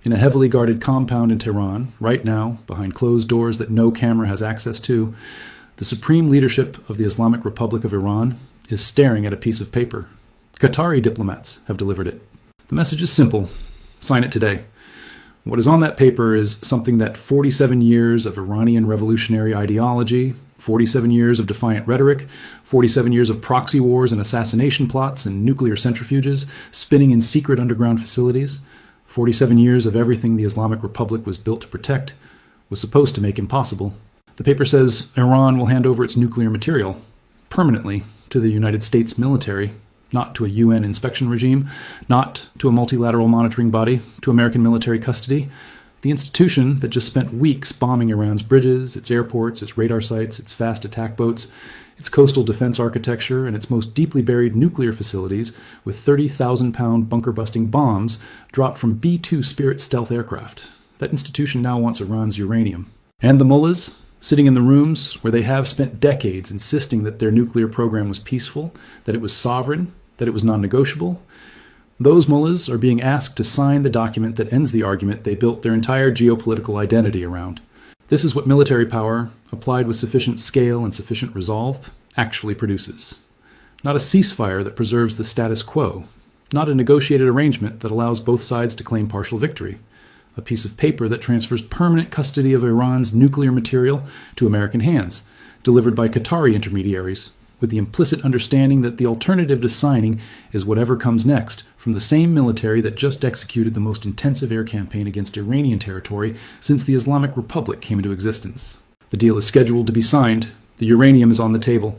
In a heavily guarded compound in Tehran, right now, behind closed doors that no camera has access to, the supreme leadership of the Islamic Republic of Iran is staring at a piece of paper. Qatari diplomats have delivered it. The message is simple. Sign it today. What is on that paper is something that 47 years of Iranian revolutionary ideology, 47 years of defiant rhetoric, 47 years of proxy wars and assassination plots and nuclear centrifuges spinning in secret underground facilities, 47 years of everything the Islamic Republic was built to protect, was supposed to make impossible. The paper says Iran will hand over its nuclear material permanently to the United States military, not to a UN inspection regime, not to a multilateral monitoring body, to American military custody. The institution that just spent weeks bombing Iran's bridges, its airports, its radar sites, its fast attack boats, its coastal defense architecture, and its most deeply buried nuclear facilities with 30,000-pound bunker-busting bombs dropped from B-2 Spirit stealth aircraft. That institution now wants Iran's uranium. And the mullahs, sitting in the rooms where they have spent decades insisting that their nuclear program was peaceful, that it was sovereign, that it was non-negotiable, those mullahs are being asked to sign the document that ends the argument they built their entire geopolitical identity around. This is what military power, applied with sufficient scale and sufficient resolve, actually produces. Not a ceasefire that preserves the status quo, not a negotiated arrangement that allows both sides to claim partial victory. A piece of paper that transfers permanent custody of Iran's nuclear material to American hands, delivered by Qatari intermediaries, with the implicit understanding that the alternative to signing is whatever comes next from the same military that just executed the most intensive air campaign against Iranian territory since the Islamic Republic came into existence. The deal is scheduled to be signed, the uranium is on the table,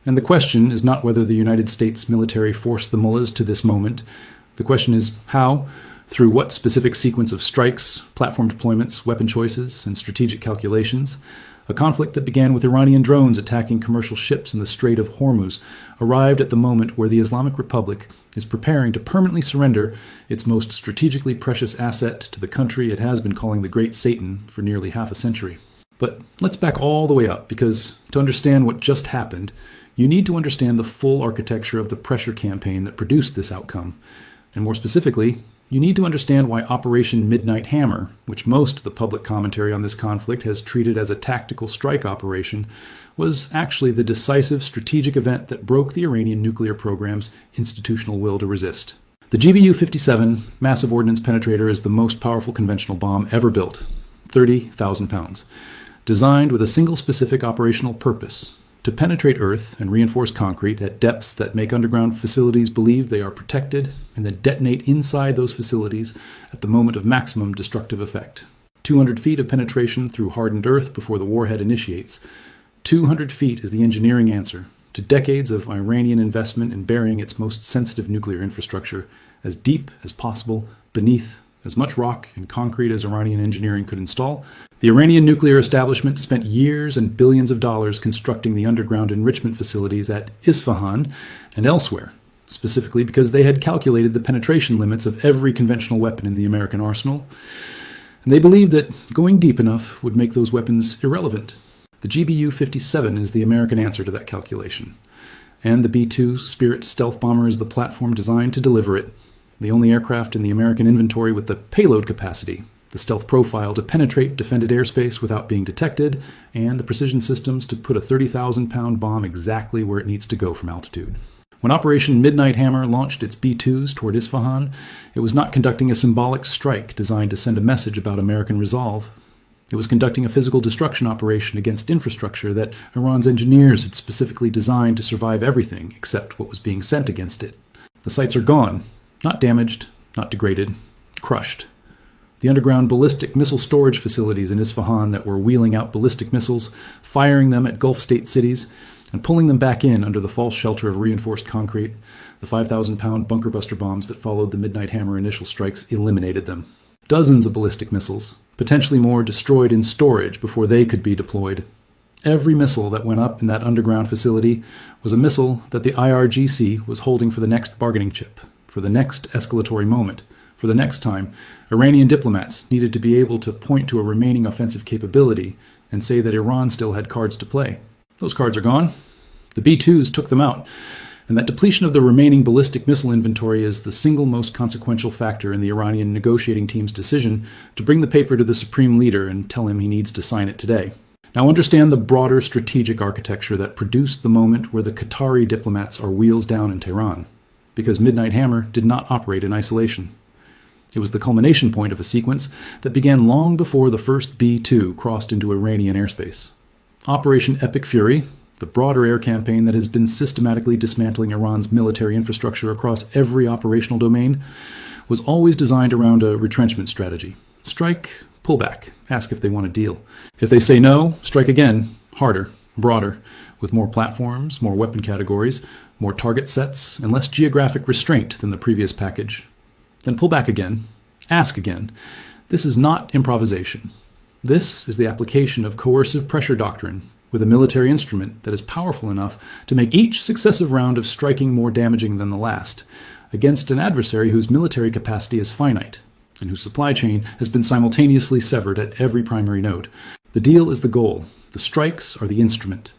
and the question is not whether the United States military forced the mullahs to this moment. The question is how, through what specific sequence of strikes, platform deployments, weapon choices, and strategic calculations, a conflict that began with Iranian drones attacking commercial ships in the Strait of Hormuz arrived at the moment where the Islamic Republic is preparing to permanently surrender its most strategically precious asset to the country it has been calling the Great Satan for nearly half a century. But let's back all the way up, because to understand what just happened, you need to understand the full architecture of the pressure campaign that produced this outcome. And more specifically, you need to understand why Operation Midnight Hammer, which most of the public commentary on this conflict has treated as a tactical strike operation, was actually the decisive strategic event that broke the Iranian nuclear program's institutional will to resist. The GBU-57 massive ordnance penetrator is the most powerful conventional bomb ever built, 30,000 pounds, designed with a single specific operational purpose: to penetrate earth and reinforce concrete at depths that make underground facilities believe they are protected, and then detonate inside those facilities at the moment of maximum destructive effect. 200 feet of penetration through hardened earth before the warhead initiates. 200 feet is the engineering answer to decades of Iranian investment in burying its most sensitive nuclear infrastructure as deep as possible beneath as much rock and concrete as Iranian engineering could install. The Iranian nuclear establishment spent years and billions of dollars constructing the underground enrichment facilities at Isfahan and elsewhere, specifically because they had calculated the penetration limits of every conventional weapon in the American arsenal, and they believed that going deep enough would make those weapons irrelevant. The GBU-57 is the American answer to that calculation, and the B-2 Spirit stealth bomber is the platform designed to deliver it, the only aircraft in the American inventory with the payload capacity, the stealth profile to penetrate defended airspace without being detected, and the precision systems to put a 30,000-pound bomb exactly where it needs to go from altitude. When Operation Midnight Hammer launched its B-2s toward Isfahan, it was not conducting a symbolic strike designed to send a message about American resolve. It was conducting a physical destruction operation against infrastructure that Iran's engineers had specifically designed to survive everything except what was being sent against it. The sites are gone, not damaged, not degraded, crushed. The underground ballistic missile storage facilities in Isfahan that were wheeling out ballistic missiles, firing them at Gulf state cities, and pulling them back in under the false shelter of reinforced concrete, the 5,000-pound bunker buster bombs that followed the Midnight Hammer initial strikes eliminated them. Dozens of ballistic missiles, potentially more, destroyed in storage before they could be deployed. Every missile that went up in that underground facility was a missile that the IRGC was holding for the next bargaining chip, for the next escalatory moment, for the next time Iranian diplomats needed to be able to point to a remaining offensive capability and say that Iran still had cards to play. Those cards are gone. The B-2s took them out, And that depletion of the remaining ballistic missile inventory is the single most consequential factor in the Iranian negotiating team's decision to bring the paper to the supreme leader and tell him he needs to sign it today. Now understand the broader strategic architecture that produced the moment where the Qatari diplomats are wheels down in Tehran, because Midnight Hammer did not operate in isolation. It was the culmination point of a sequence that began long before the first B-2 crossed into Iranian airspace. Operation Epic Fury, the broader air campaign that has been systematically dismantling Iran's military infrastructure across every operational domain, was always designed around a retrenchment strategy. Strike, pull back, ask if they want a deal. If they say no, strike again, harder, broader, with more platforms, more weapon categories, more target sets, and less geographic restraint than the previous package. Then pull back again, ask again. This is not improvisation. This is the application of coercive pressure doctrine, with a military instrument that is powerful enough to make each successive round of striking more damaging than the last, against an adversary whose military capacity is finite, and whose supply chain has been simultaneously severed at every primary node. The deal is the goal. The strikes are the instrument.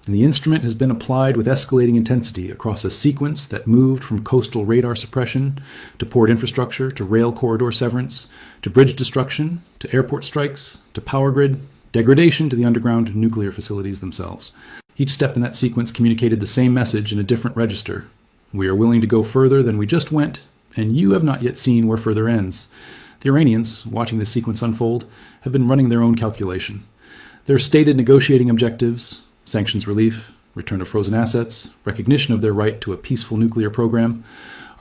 And the instrument has been applied with escalating intensity across a sequence that moved from coastal radar suppression, to port infrastructure, to rail corridor severance, to bridge destruction, to airport strikes, to power grid, degradation to the underground nuclear facilities themselves. Each step in that sequence communicated the same message in a different register. We are willing to go further than we just went, and you have not yet seen where further ends. The Iranians, watching this sequence unfold, have been running their own calculation. Their stated negotiating objectives, sanctions relief, return of frozen assets, recognition of their right to a peaceful nuclear program,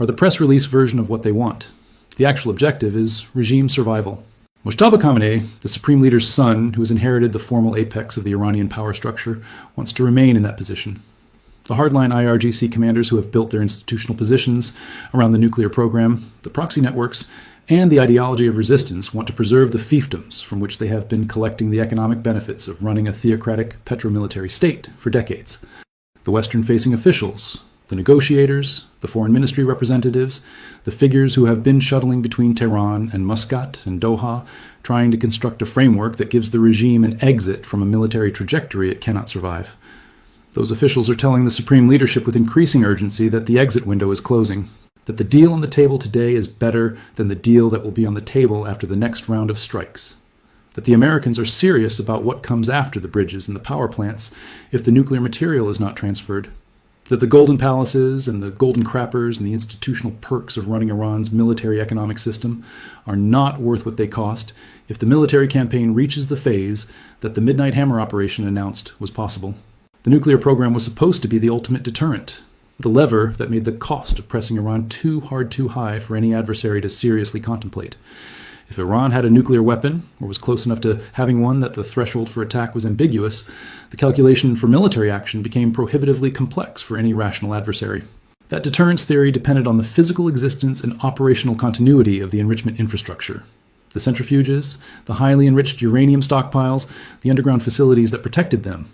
are the press release version of what they want. The actual objective is regime survival. Mojtaba Khamenei, the supreme leader's son, who has inherited the formal apex of the Iranian power structure, wants to remain in that position. The hardline IRGC commanders who have built their institutional positions around the nuclear program, the proxy networks, and the ideology of resistance want to preserve the fiefdoms from which they have been collecting the economic benefits of running a theocratic petro-military state for decades. The Western-facing officials, the negotiators, the foreign ministry representatives, the figures who have been shuttling between Tehran and Muscat and Doha, trying to construct a framework that gives the regime an exit from a military trajectory it cannot survive. Those officials are telling the supreme leadership with increasing urgency that the exit window is closing, that the deal on the table today is better than the deal that will be on the table after the next round of strikes, that the Americans are serious about what comes after the bridges and the power plants if the nuclear material is not transferred, that the golden palaces and the golden crappers and the institutional perks of running Iran's military economic system are not worth what they cost if the military campaign reaches the phase that the Midnight Hammer operation announced was possible. The nuclear program was supposed to be the ultimate deterrent, the lever that made the cost of pressing Iran too hard, too high for any adversary to seriously contemplate. If Iran had a nuclear weapon, or was close enough to having one that the threshold for attack was ambiguous, the calculation for military action became prohibitively complex for any rational adversary. That deterrence theory depended on the physical existence and operational continuity of the enrichment infrastructure. The centrifuges, the highly enriched uranium stockpiles, the underground facilities that protected them.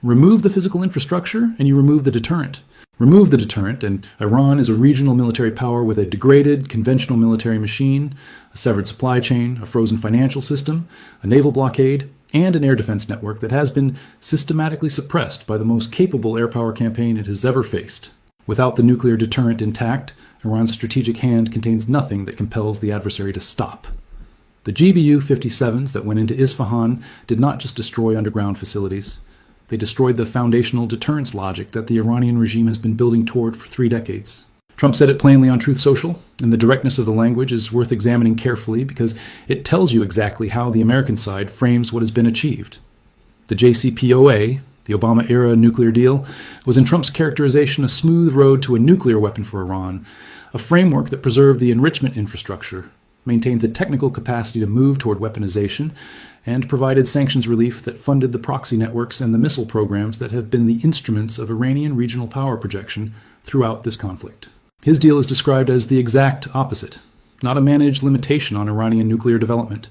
Remove the physical infrastructure, and you remove the deterrent. Remove the deterrent, and Iran is a regional military power with a degraded, conventional military machine, a severed supply chain, a frozen financial system, a naval blockade, and an air defense network that has been systematically suppressed by the most capable air power campaign it has ever faced. Without the nuclear deterrent intact, Iran's strategic hand contains nothing that compels the adversary to stop. The GBU-57s that went into Isfahan did not just destroy underground facilities. They destroyed the foundational deterrence logic that the Iranian regime has been building toward for 3 decades. Trump said it plainly on Truth Social, and the directness of the language is worth examining carefully because it tells you exactly how the American side frames what has been achieved. The JCPOA, the Obama-era nuclear deal, was in Trump's characterization a smooth road to a nuclear weapon for Iran, a framework that preserved the enrichment infrastructure, maintained the technical capacity to move toward weaponization, and provided sanctions relief that funded the proxy networks and the missile programs that have been the instruments of Iranian regional power projection throughout this conflict. His deal is described as the exact opposite, not a managed limitation on Iranian nuclear development,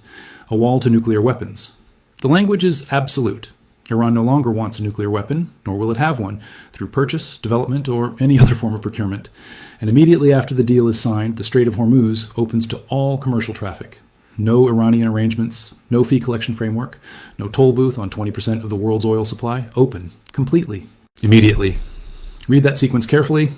a wall to nuclear weapons. The language is absolute. Iran no longer wants a nuclear weapon, nor will it have one, through purchase, development, or any other form of procurement. And immediately after the deal is signed, the Strait of Hormuz opens to all commercial traffic. No Iranian arrangements, no fee collection framework, no toll booth on 20% of the world's oil supply, open, completely, immediately. Read that sequence carefully,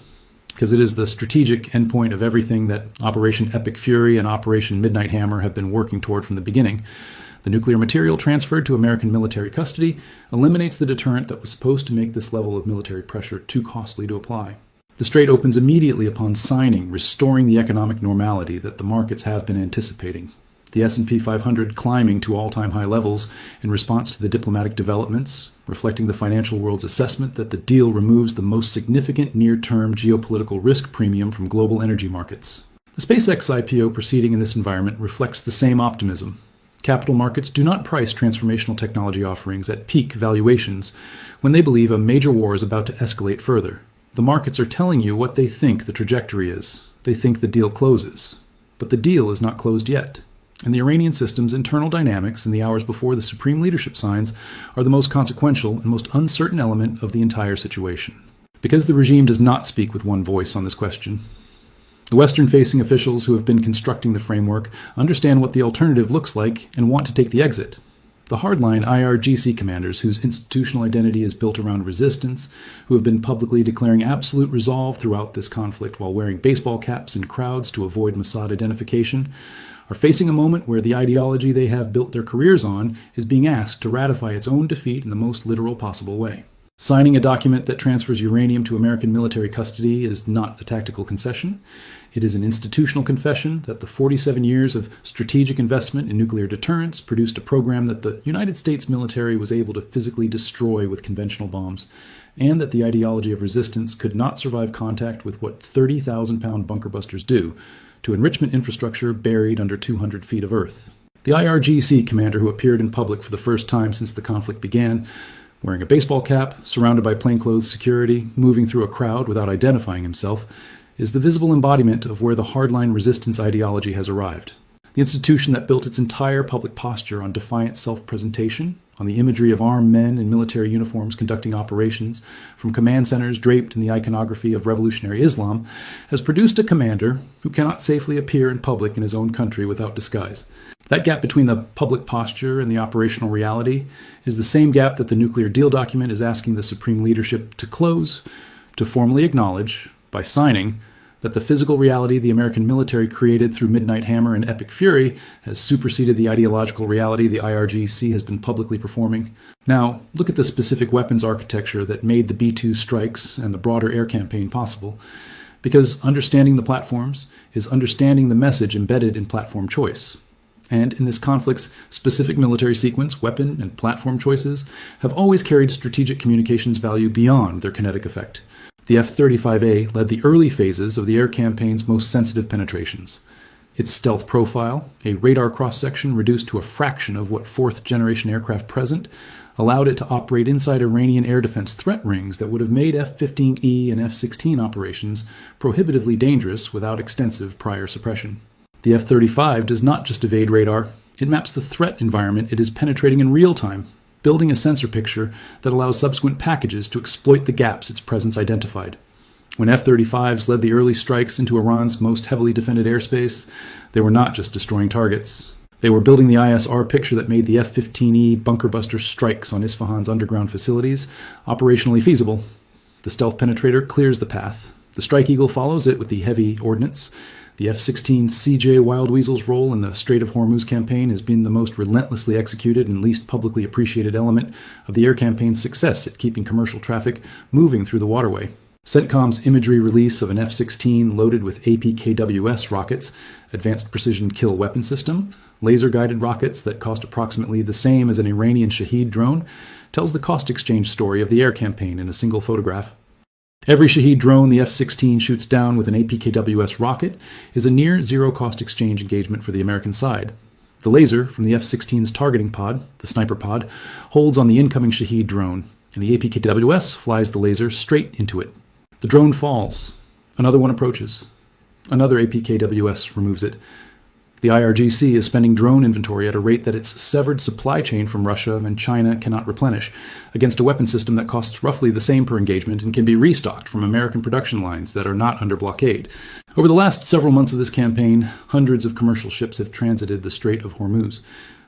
because it is the strategic endpoint of everything that Operation Epic Fury and Operation Midnight Hammer have been working toward from the beginning. The nuclear material transferred to American military custody eliminates the deterrent that was supposed to make this level of military pressure too costly to apply. The strait opens immediately upon signing, restoring the economic normality that the markets have been anticipating. The S&P 500 climbing to all-time high levels in response to the diplomatic developments, reflecting the financial world's assessment that the deal removes the most significant near-term geopolitical risk premium from global energy markets. The SpaceX IPO proceeding in this environment reflects the same optimism. Capital markets do not price transformational technology offerings at peak valuations when they believe a major war is about to escalate further. The markets are telling you what they think the trajectory is. They think the deal closes. But the deal is not closed yet. And the Iranian system's internal dynamics in the hours before the supreme leadership signs are the most consequential and most uncertain element of the entire situation. Because the regime does not speak with one voice on this question, the Western-facing officials who have been constructing the framework understand what the alternative looks like and want to take the exit. The hardline IRGC commanders, whose institutional identity is built around resistance, who have been publicly declaring absolute resolve throughout this conflict while wearing baseball caps in crowds to avoid Mossad identification, are facing a moment where the ideology they have built their careers on is being asked to ratify its own defeat in the most literal possible way. Signing a document that transfers uranium to American military custody is not a tactical concession. It is an institutional confession that the 47 years of strategic investment in nuclear deterrence produced a program that the United States military was able to physically destroy with conventional bombs, and that the ideology of resistance could not survive contact with what 30,000-pound bunker busters do to enrichment infrastructure buried under 200 feet of earth. The IRGC commander who appeared in public for the first time since the conflict began, wearing a baseball cap, surrounded by plainclothes security, moving through a crowd without identifying himself, is the visible embodiment of where the hardline resistance ideology has arrived. The institution that built its entire public posture on defiant self-presentation, on the imagery of armed men in military uniforms conducting operations, from command centers draped in the iconography of revolutionary Islam, has produced a commander who cannot safely appear in public in his own country without disguise. That gap between the public posture and the operational reality is the same gap that the nuclear deal document is asking the supreme leadership to close, to formally acknowledge, by signing, that the physical reality the American military created through Midnight Hammer and Epic Fury has superseded the ideological reality the IRGC has been publicly performing. Now, look at the specific weapons architecture that made the B-2 strikes and the broader air campaign possible, because understanding the platforms is understanding the message embedded in platform choice. And in this conflict's specific military sequence, weapon and platform choices have always carried strategic communications value beyond their kinetic effect. The F-35A led the early phases of the air campaign's most sensitive penetrations. Its stealth profile, a radar cross-section reduced to a fraction of what fourth-generation aircraft present, allowed it to operate inside Iranian air defense threat rings that would have made F-15E and F-16 operations prohibitively dangerous without extensive prior suppression. The F-35 does not just evade radar, it maps the threat environment it is penetrating in real time, building a sensor picture that allows subsequent packages to exploit the gaps its presence identified. When F-35s led the early strikes into Iran's most heavily defended airspace, they were not just destroying targets. They were building the ISR picture that made the F-15E bunker buster strikes on Isfahan's underground facilities operationally feasible. The stealth penetrator clears the path. The Strike Eagle follows it with the heavy ordnance. The F-16 CJ Wild Weasel's role in the Strait of Hormuz campaign has been the most relentlessly executed and least publicly appreciated element of the air campaign's success at keeping commercial traffic moving through the waterway. CENTCOM's imagery release of an F-16 loaded with APKWS rockets, Advanced Precision Kill Weapon System, laser-guided rockets that cost approximately the same as an Iranian Shahed drone, tells the cost exchange story of the air campaign in a single photograph. Every Shahed drone the F-16 shoots down with an APKWS rocket is a near zero-cost exchange engagement for the American side. The laser from the F-16's targeting pod, the sniper pod, holds on the incoming Shahed drone, and the APKWS flies the laser straight into it. The drone falls. Another one approaches. Another APKWS removes it. The IRGC is spending drone inventory at a rate that its severed supply chain from Russia and China cannot replenish, against a weapon system that costs roughly the same per engagement and can be restocked from American production lines that are not under blockade. Over the last several months of this campaign, hundreds of commercial ships have transited the Strait of Hormuz.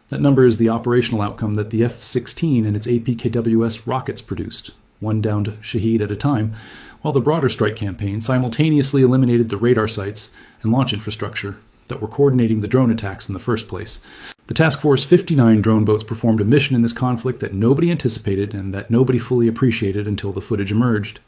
That number is the operational outcome that the F-16 and its APKWS rockets produced, one downed Shahed at a time, while the broader strike campaign simultaneously eliminated the radar sites and launch infrastructure that were coordinating the drone attacks in the first place. The Task Force 59 drone boats performed a mission in this conflict that nobody anticipated and that nobody fully appreciated until the footage emerged.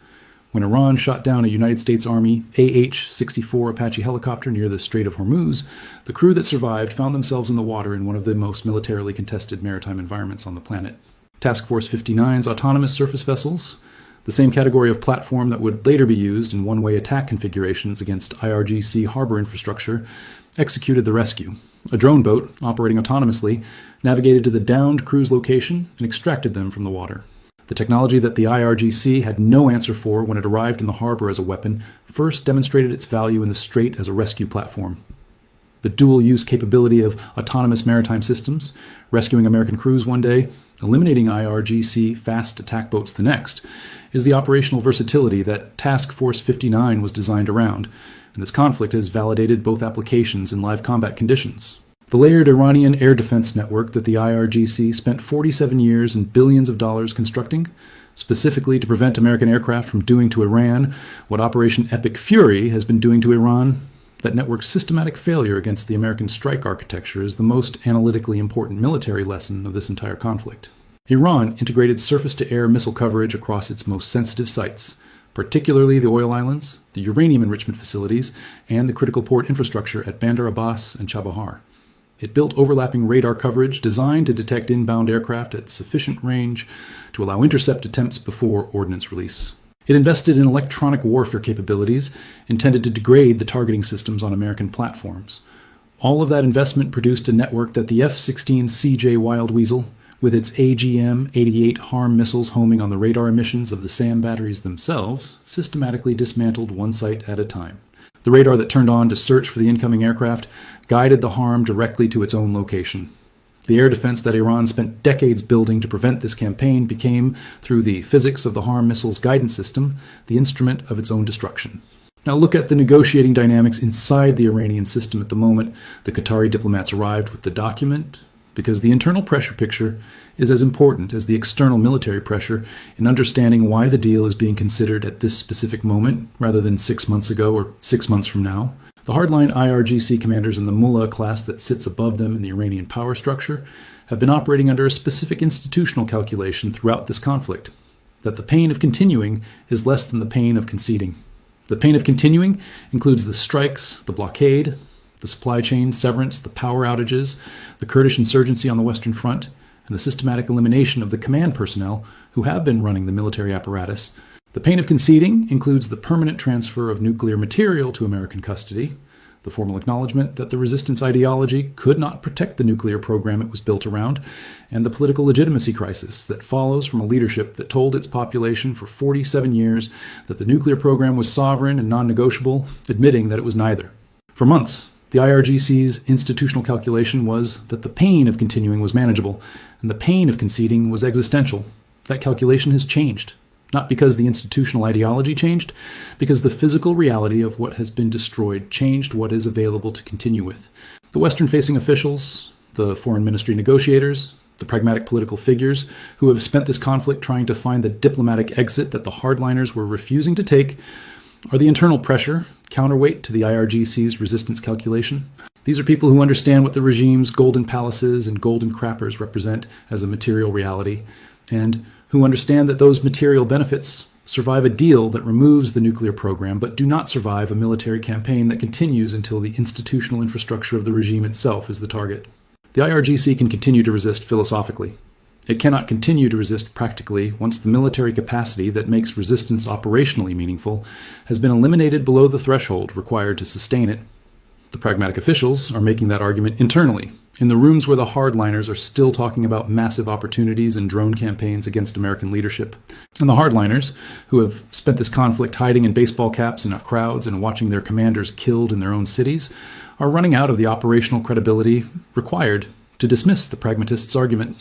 When Iran shot down a United States Army AH-64 Apache helicopter near the Strait of Hormuz, the crew that survived found themselves in the water in one of the most militarily contested maritime environments on the planet. Task Force 59's autonomous surface vessels, the same category of platform that would later be used in one-way attack configurations against IRGC harbor infrastructure, executed the rescue. A drone boat, operating autonomously, navigated to the downed crew's location and extracted them from the water. The technology that the IRGC had no answer for when it arrived in the harbor as a weapon first demonstrated its value in the strait as a rescue platform. The dual-use capability of autonomous maritime systems, rescuing American crews one day, eliminating IRGC fast attack boats the next, is the operational versatility that Task Force 59 was designed around, and this conflict has validated both applications in live combat conditions. The layered Iranian air defense network that the IRGC spent 47 years and billions of dollars constructing, specifically to prevent American aircraft from doing to Iran what Operation Epic Fury has been doing to Iran, that network's systematic failure against the American strike architecture is the most analytically important military lesson of this entire conflict. Iran integrated surface-to-air missile coverage across its most sensitive sites, particularly the oil islands, the uranium enrichment facilities, and the critical port infrastructure at Bandar Abbas and Chabahar. It built overlapping radar coverage designed to detect inbound aircraft at sufficient range to allow intercept attempts before ordnance release. It invested in electronic warfare capabilities intended to degrade the targeting systems on American platforms. All of that investment produced a network that the F-16CJ Wild Weasel, with its AGM-88 HARM missiles homing on the radar emissions of the SAM batteries themselves, systematically dismantled one site at a time. The radar that turned on to search for the incoming aircraft guided the HARM directly to its own location. The air defense that Iran spent decades building to prevent this campaign became, through the physics of the HARM missile's guidance system, the instrument of its own destruction. Now look at the negotiating dynamics inside the Iranian system at the moment the Qatari diplomats arrived with the document, because the internal pressure picture is as important as the external military pressure in understanding why the deal is being considered at this specific moment rather than 6 months ago or 6 months from now. The hardline IRGC commanders in the Mullah class that sits above them in the Iranian power structure have been operating under a specific institutional calculation throughout this conflict, that the pain of continuing is less than the pain of conceding. The pain of continuing includes the strikes, the blockade, the supply chain severance, the power outages, the Kurdish insurgency on the Western Front, and the systematic elimination of the command personnel who have been running the military apparatus. The pain of conceding includes the permanent transfer of nuclear material to American custody, the formal acknowledgement that the resistance ideology could not protect the nuclear program it was built around, and the political legitimacy crisis that follows from a leadership that told its population for 47 years that the nuclear program was sovereign and non-negotiable, admitting that it was neither. For months, the IRGC's institutional calculation was that the pain of continuing was manageable, and the pain of conceding was existential. That calculation has changed. Not because the institutional ideology changed, because the physical reality of what has been destroyed changed what is available to continue with. The Western-facing officials, the foreign ministry negotiators, the pragmatic political figures who have spent this conflict trying to find the diplomatic exit that the hardliners were refusing to take are the internal pressure, counterweight to the IRGC's resistance calculation. These are people who understand what the regime's golden palaces and golden crappers represent as a material reality, and who understand that those material benefits survive a deal that removes the nuclear program, but do not survive a military campaign that continues until the institutional infrastructure of the regime itself is the target. The IRGC can continue to resist philosophically. It cannot continue to resist practically once the military capacity that makes resistance operationally meaningful has been eliminated below the threshold required to sustain it. The pragmatic officials are making that argument internally, in the rooms where the hardliners are still talking about massive opportunities and drone campaigns against American leadership. And the hardliners, who have spent this conflict hiding in baseball caps in crowds and watching their commanders killed in their own cities, are running out of the operational credibility required to dismiss the pragmatists' argument.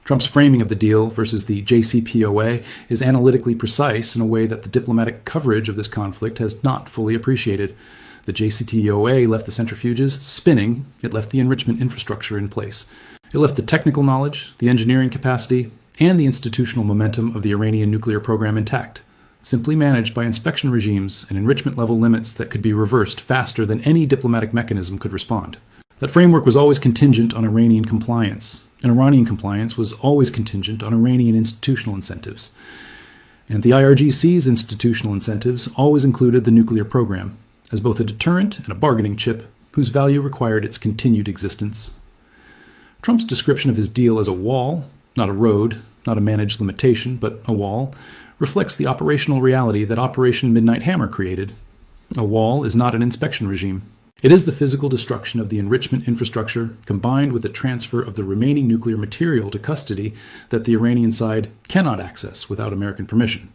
Trump's framing of the deal versus the JCPOA is analytically precise in a way that the diplomatic coverage of this conflict has not fully appreciated. The JCPOA left the centrifuges spinning. It left the enrichment infrastructure in place. It left the technical knowledge, the engineering capacity, and the institutional momentum of the Iranian nuclear program intact. simply managed by inspection regimes and enrichment level limits that could be reversed faster than any diplomatic mechanism could respond. That framework was always contingent on Iranian compliance, and Iranian compliance was always contingent on Iranian institutional incentives. And the IRGC's institutional incentives always included the nuclear program, as both a deterrent and a bargaining chip whose value required its continued existence. Trump's description of his deal as a wall, not a road, not a managed limitation, but a wall, reflects the operational reality that Operation Midnight Hammer created. A wall is not an inspection regime. It is the physical destruction of the enrichment infrastructure combined with the transfer of the remaining nuclear material to custody that the Iranian side cannot access without American permission.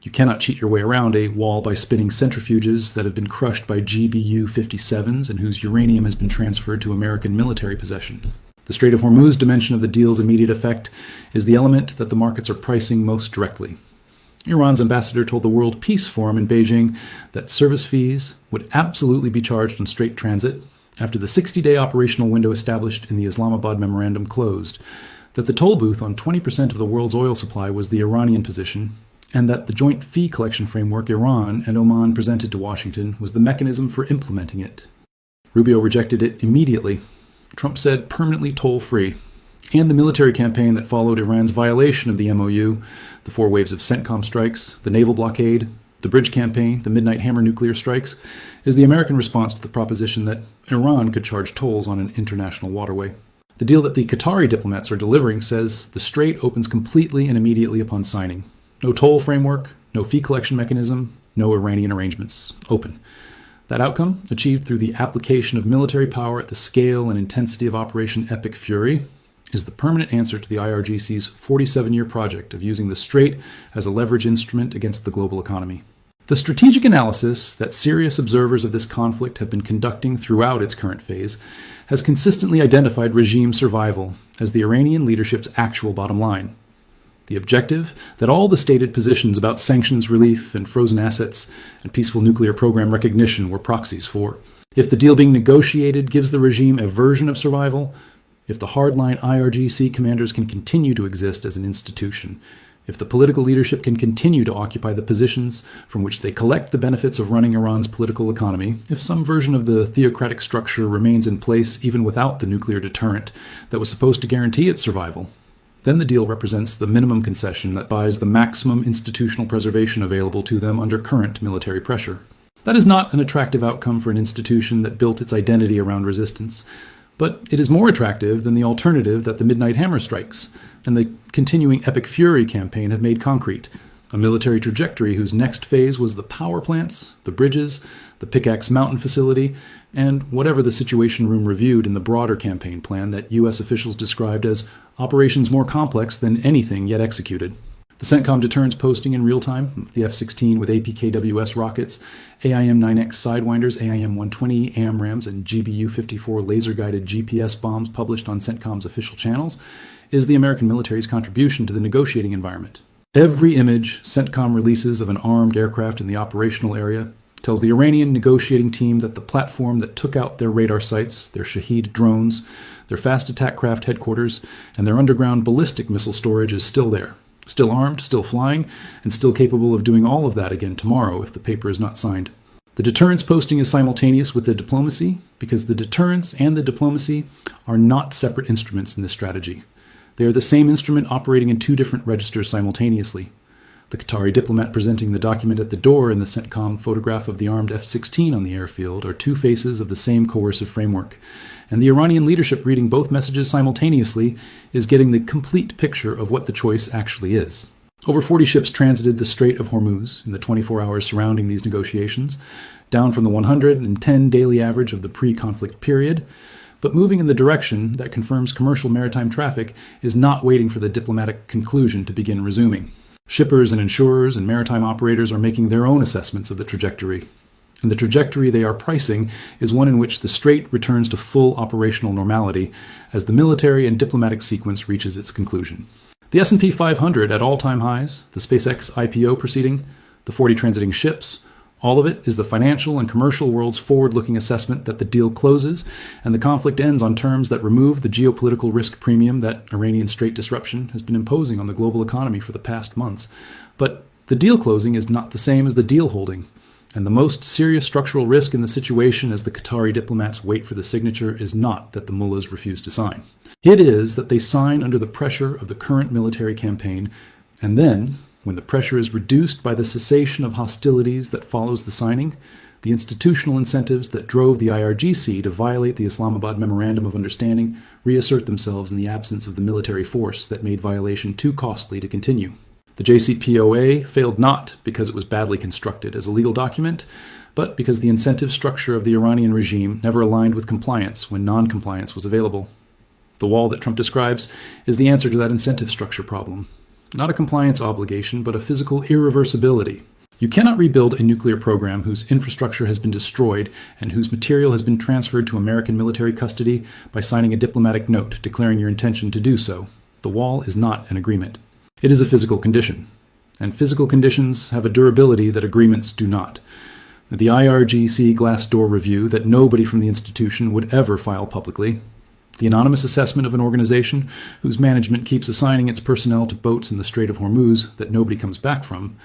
You cannot cheat your way around a wall by spinning centrifuges that have been crushed by GBU-57s and whose uranium has been transferred to American military possession. The Strait of Hormuz dimension of the deal's immediate effect is the element that the markets are pricing most directly. Iran's ambassador told the World Peace Forum in Beijing that service fees would absolutely be charged on Strait transit after the 60-day operational window established in the Islamabad Memorandum closed, that the toll booth on 20% of the world's oil supply was the Iranian position, and that the joint fee collection framework Iran and Oman presented to Washington was the mechanism for implementing it. Rubio rejected it immediately. Trump said permanently toll-free. And the military campaign that followed Iran's violation of the MOU, the 4 waves of CENTCOM strikes, the naval blockade, the bridge campaign, the Midnight Hammer nuclear strikes, is the American response to the proposition that Iran could charge tolls on an international waterway. The deal that the Qatari diplomats are delivering says the strait opens completely and immediately upon signing. No toll framework, no fee collection mechanism, no Iranian arrangements. Open. That outcome, achieved through the application of military power at the scale and intensity of Operation Epic Fury, is the permanent answer to the IRGC's 47-year project of using the strait as a leverage instrument against the global economy. The strategic analysis that serious observers of this conflict have been conducting throughout its current phase has consistently identified regime survival as the Iranian leadership's actual bottom line. The objective that all the stated positions about sanctions relief and frozen assets and peaceful nuclear program recognition were proxies for. If the deal being negotiated gives the regime a version of survival, if the hardline IRGC commanders can continue to exist as an institution, if the political leadership can continue to occupy the positions from which they collect the benefits of running Iran's political economy, if some version of the theocratic structure remains in place even without the nuclear deterrent that was supposed to guarantee its survival, then the deal represents the minimum concession that buys the maximum institutional preservation available to them under current military pressure. That is not an attractive outcome for an institution that built its identity around resistance, but it is more attractive than the alternative that the Midnight Hammer strikes and the continuing Epic Fury campaign have made concrete, a military trajectory whose next phase was the power plants, the bridges, the Pickaxe Mountain facility, and whatever the Situation Room reviewed in the broader campaign plan that U.S. officials described as operations more complex than anything yet executed. The CENTCOM deterrence posting in real time, the F-16 with APKWS rockets, AIM-9X Sidewinders, AIM-120 AMRAAMs, and GBU-54 laser-guided GPS bombs published on CENTCOM's official channels, is the American military's contribution to the negotiating environment. Every image CENTCOM releases of an armed aircraft in the operational area tells the Iranian negotiating team that the platform that took out their radar sites, their Shahed drones, their fast attack craft headquarters, and their underground ballistic missile storage is still there. Still armed, still flying, and still capable of doing all of that again tomorrow if the paper is not signed. The deterrence posting is simultaneous with the diplomacy because the deterrence and the diplomacy are not separate instruments in this strategy. They are the same instrument operating in 2 different registers simultaneously. The Qatari diplomat presenting the document at the door and the CENTCOM photograph of the armed F-16 on the airfield are 2 faces of the same coercive framework. And the Iranian leadership reading both messages simultaneously is getting the complete picture of what the choice actually is. Over 40 ships transited the Strait of Hormuz in the 24 hours surrounding these negotiations, down from the 110 daily average of the pre-conflict period, but moving in the direction that confirms commercial maritime traffic is not waiting for the diplomatic conclusion to begin resuming. Shippers and insurers and maritime operators are making their own assessments of the trajectory. And the trajectory they are pricing is one in which the strait returns to full operational normality as the military and diplomatic sequence reaches its conclusion. The S&P 500 at all-time highs, the SpaceX IPO proceeding, the 40 transiting ships, all of it is the financial and commercial world's forward-looking assessment that the deal closes and the conflict ends on terms that remove the geopolitical risk premium that Iranian strait disruption has been imposing on the global economy for the past months. But The deal closing is not the same as the deal holding, and the most serious structural risk in the situation as the Qatari diplomats wait for the signature is not that the mullahs refuse to sign. It is that they sign under the pressure of the current military campaign, and then, when the pressure is reduced by the cessation of hostilities that follows the signing, the institutional incentives that drove the IRGC to violate the Islamabad Memorandum of Understanding reassert themselves in the absence of the military force that made violation too costly to continue. The JCPOA failed not because it was badly constructed as a legal document, but because the incentive structure of the Iranian regime never aligned with compliance when non-compliance was available. The wall that Trump describes is the answer to that incentive structure problem. Not a compliance obligation, but a physical irreversibility. You cannot rebuild a nuclear program whose infrastructure has been destroyed and whose material has been transferred to American military custody by signing a diplomatic note declaring your intention to do so. The wall is not an agreement. It is a physical condition. And physical conditions have a durability that agreements do not. The IRGC glass door review that nobody from the institution would ever file publicly, the anonymous assessment of an organization whose management keeps assigning its personnel to boats in the Strait of Hormuz that nobody comes back from,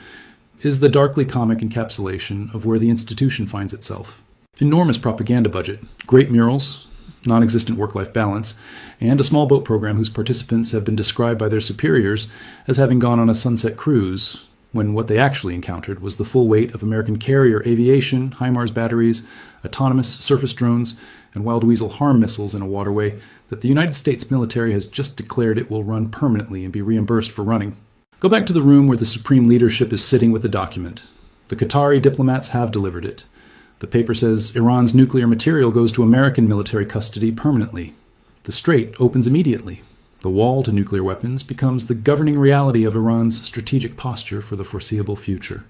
is the darkly comic encapsulation of where the institution finds itself. Enormous propaganda budget, great murals, non-existent work-life balance, and a small boat program whose participants have been described by their superiors as having gone on a sunset cruise, when what they actually encountered was the full weight of American carrier aviation, HIMARS batteries, autonomous surface drones, and Wild Weasel harm missiles in a waterway that the United States military has just declared it will run permanently and be reimbursed for running. Go back to the room where the supreme leadership is sitting with the document. The Qatari diplomats have delivered it. The paper says Iran's nuclear material goes to American military custody permanently. The strait opens immediately. The wall to nuclear weapons becomes the governing reality of Iran's strategic posture for the foreseeable future.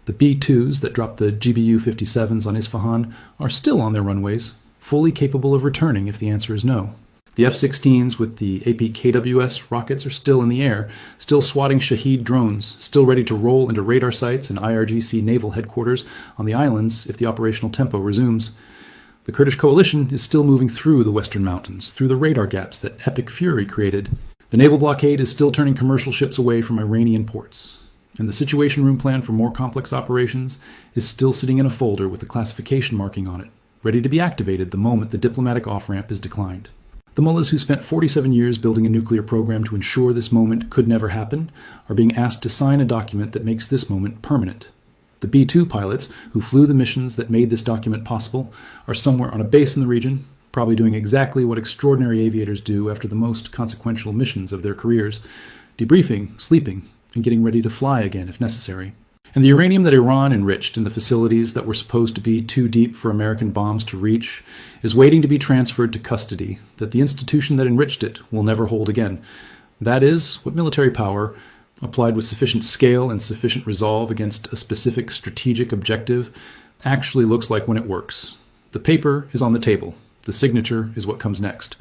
The B-2s that dropped the GBU-57s on Isfahan are still on their runways, fully capable of returning if the answer is no. The F-16s with the APKWS rockets are still in the air, still swatting Shahed drones, still ready to roll into radar sites and IRGC naval headquarters on the islands if the operational tempo resumes. The Kurdish coalition is still moving through the western mountains, through the radar gaps that Epic Fury created. The naval blockade is still turning commercial ships away from Iranian ports. And the Situation Room plan for more complex operations is still sitting in a folder with a classification marking on it, ready to be activated the moment the diplomatic off-ramp is declined. The mullahs who spent 47 years building a nuclear program to ensure this moment could never happen are being asked to sign a document that makes this moment permanent. The B-2 pilots who flew the missions that made this document possible are somewhere on a base in the region, probably doing exactly what extraordinary aviators do after the most consequential missions of their careers, debriefing, sleeping, and getting ready to fly again if necessary. And the uranium that Iran enriched in the facilities that were supposed to be too deep for American bombs to reach is waiting to be transferred to custody that the institution that enriched it will never hold again. That is what military power, applied with sufficient scale and sufficient resolve against a specific strategic objective, actually looks like when it works. The paper is on the table. The signature is what comes next.